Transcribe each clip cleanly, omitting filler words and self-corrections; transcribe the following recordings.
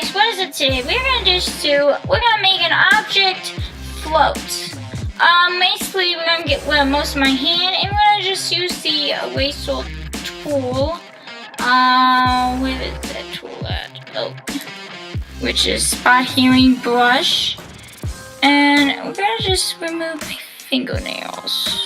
guys, what is it today? We're gonna make an object float. Basically we're gonna get most of my hand, and we're gonna just use the eraser tool. Where is that tool at? Oh, which is spot healing brush, and we're gonna just remove my fingernails.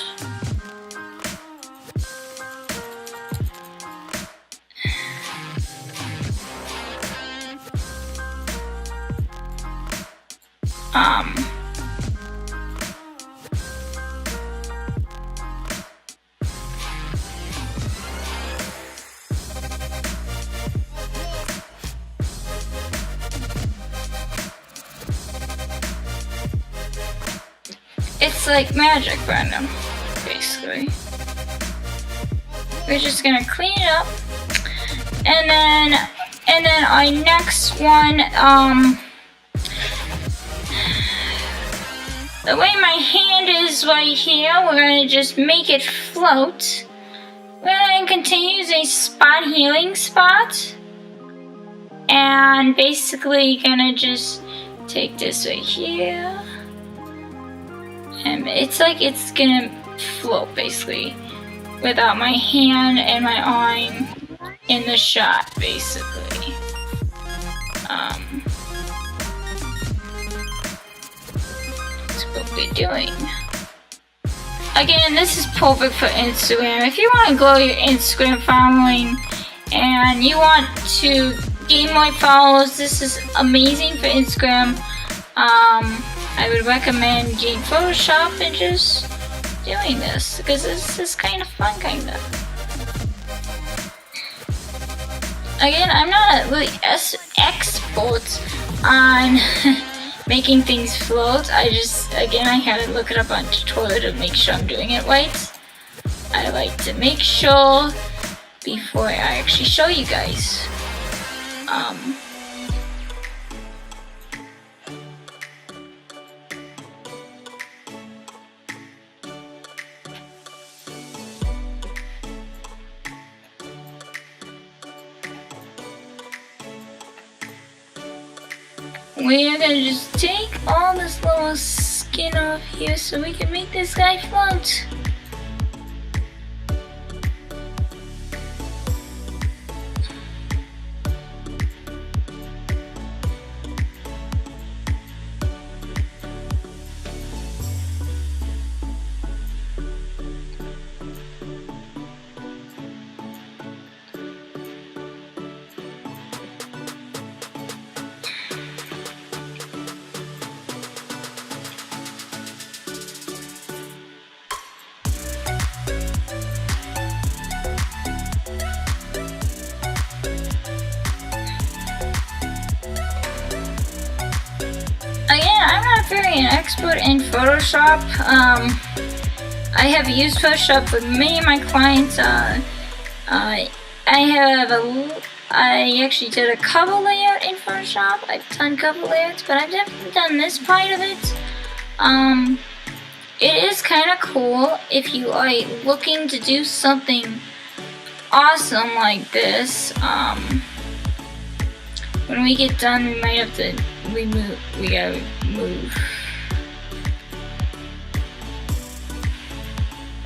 It's like magic, random, basically. We're just gonna clean it up, and then our next one, the way my hand is right here, we're gonna just make it float. We're gonna continue a spot healing spot, and basically gonna just take this right here. And it's like it's gonna float basically without my hand and my arm in the shot, basically. That's what we're doing. Again, this is perfect for Instagram. If you want to grow your Instagram following and you want to gain more followers, this is amazing for Instagram. I would recommend getting Photoshop and just doing this, because this is kind of fun, kind of. Again, I'm not a really expert on making things float. I had to look it up on tutorial to make sure I'm doing it right. I like to make sure before I actually show you guys. We are gonna just take all this little skin off here so we can make this guy float. Again, I'm not very an expert in Photoshop. I have used Photoshop with many of my clients. I actually did a cover layout in Photoshop. I've done cover layouts, but I've definitely done this part of it. It is kind of cool if you are looking to do something awesome like this. When we get done, we might have to remove. We gotta move.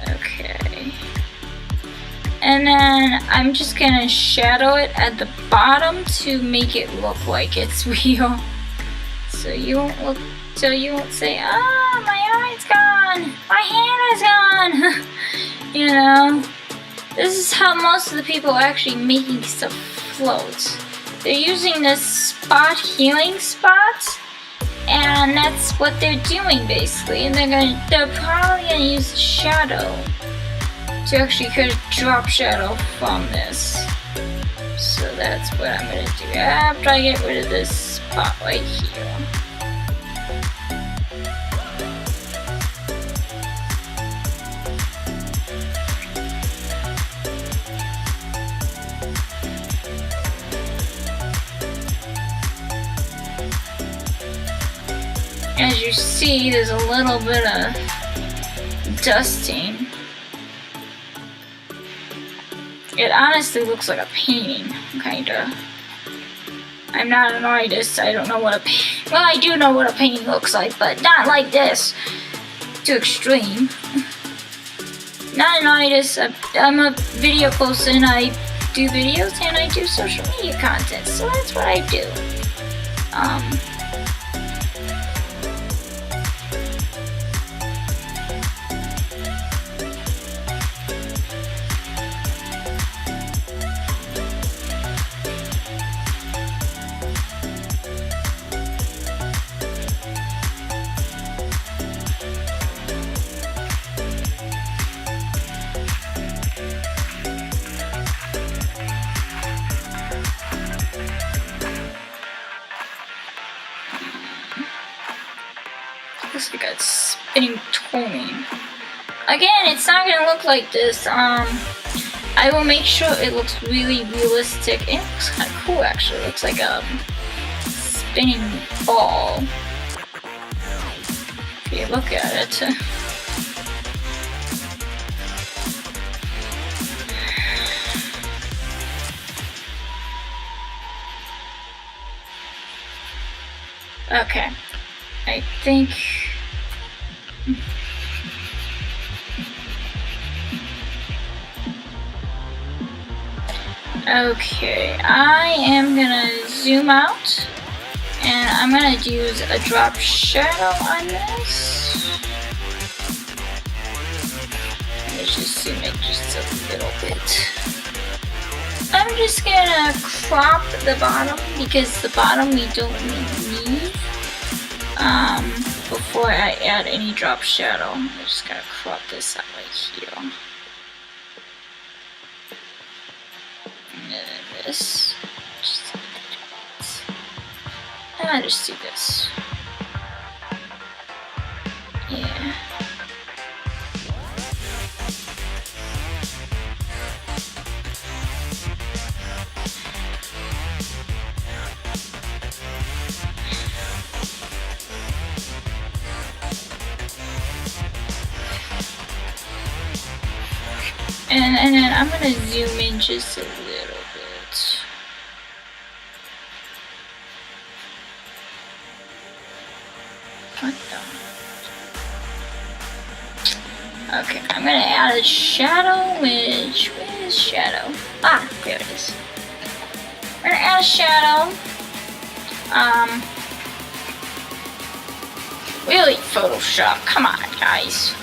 Okay. And then I'm just gonna shadow it at the bottom to make it look like it's real. So you won't say, "Ah, my eye's gone, my hand is gone." You know, this is how most of the people are actually making stuff float. They're using this spot healing spot, and that's what they're doing basically. And they're probably gonna use shadow to actually create a drop shadow from this. So that's what I'm gonna do after I get rid of this spot right here. As you see, there's a little bit of dusting. It honestly looks like a painting, kinda. I'm not an artist. I don't know what well, I do know what a painting looks like, but not like this. Too extreme. Not an artist. I'm a video person. I do videos and I do social media content, so that's what I do. Looks like a spinning toning. Again, it's not gonna look like this. I will make sure it looks really realistic. And it looks kind of cool, actually. It looks like a spinning ball. If you look at it. Okay. I think okay, I am gonna zoom out and I'm gonna use a drop shadow on this. Let's just zoom in just a little bit. I'm just gonna crop the bottom because the bottom we don't need. Before I add any drop shadow, I'm just gonna crop this out right here. And then this. And I just do this. Yeah. And then I'm gonna zoom in just a little bit. What the? Okay, I'm gonna add a shadow, where is shadow? Ah, there it is. We're gonna add a shadow. Really, Photoshop, come on, guys.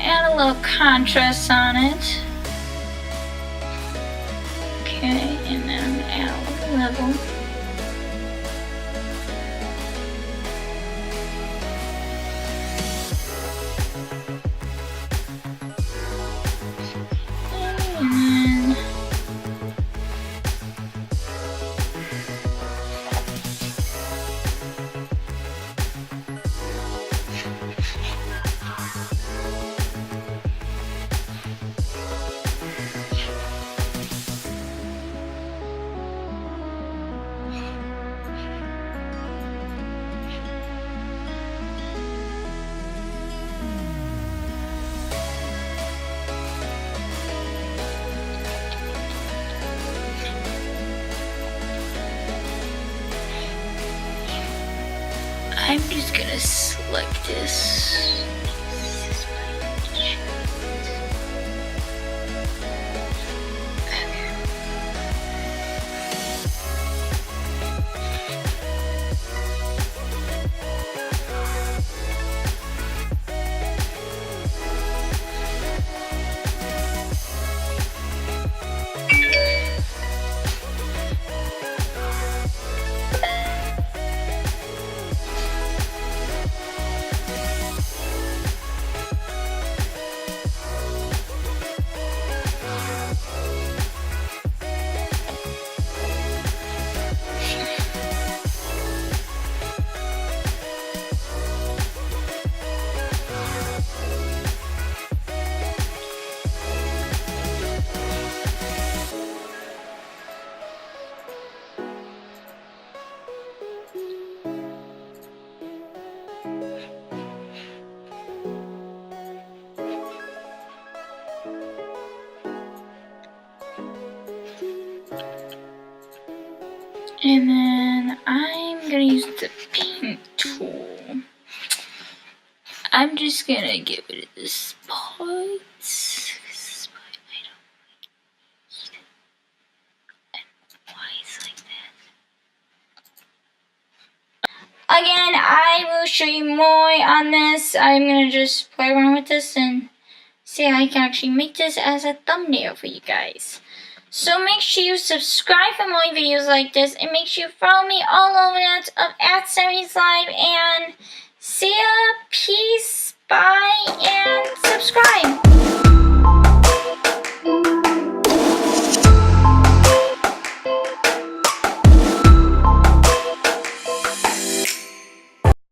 Add a little contrast on it. Okay, and then I'm gonna add a little level. I'm just gonna select this. And then I'm gonna use the paint tool. I'm just gonna get rid of this part. This part I don't need. And why is like that? Again, I will show you more on this. I'm gonna just play around with this and see how I can actually make this as a thumbnail for you guys. So make sure you subscribe for more videos like this, and make sure you follow me all over that of @70slive, and see ya. Peace.